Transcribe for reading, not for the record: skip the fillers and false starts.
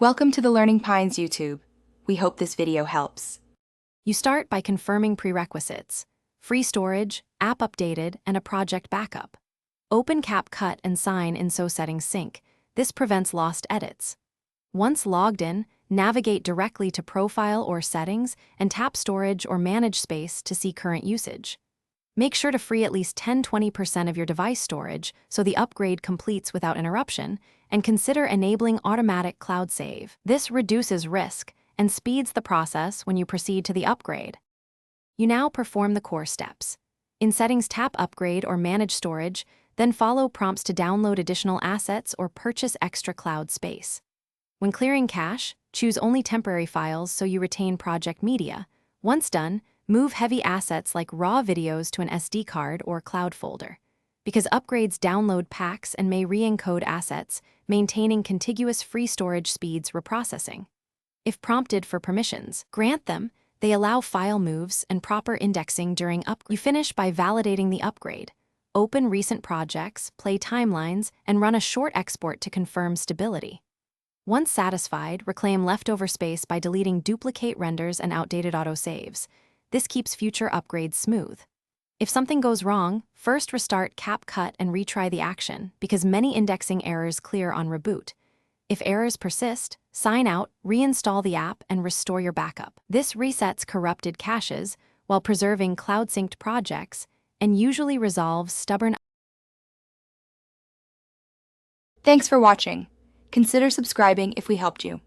Welcome to the Learning Pines YouTube. We hope this video helps. You start by confirming prerequisites: free storage, app updated, and a project backup. Open Capcut and sign in so settings sync. This prevents lost edits. Once logged in, navigate directly to Profile or Settings and tap Storage or Manage Space to see current usage. Make sure to free at least 10–20% of your device storage so the upgrade completes without interruption, and consider enabling automatic cloud save. This reduces risk and speeds the process when you proceed to the upgrade. You now perform the core steps. In Settings, tap Upgrade or Manage Storage, then follow prompts to download additional assets or purchase extra cloud space. When clearing cache, choose only temporary files so you retain project media. Once done, move heavy assets like raw videos to an SD card or cloud folder. Because upgrades download packs and may re-encode assets, maintaining contiguous free storage speeds reprocessing. If prompted for permissions, grant them. They allow file moves and proper indexing during upgrade. You finish by validating the upgrade. Open recent projects, play timelines, and run a short export to confirm stability. Once satisfied, reclaim leftover space by deleting duplicate renders and outdated autosaves. This keeps future upgrades smooth. If something goes wrong, first restart Capcut and retry the action, because many indexing errors clear on reboot. If errors persist, sign out, reinstall the app, and restore your backup. This resets corrupted caches while preserving cloud-synced projects and usually resolves stubborn. Thanks for watching. Consider subscribing if we helped you.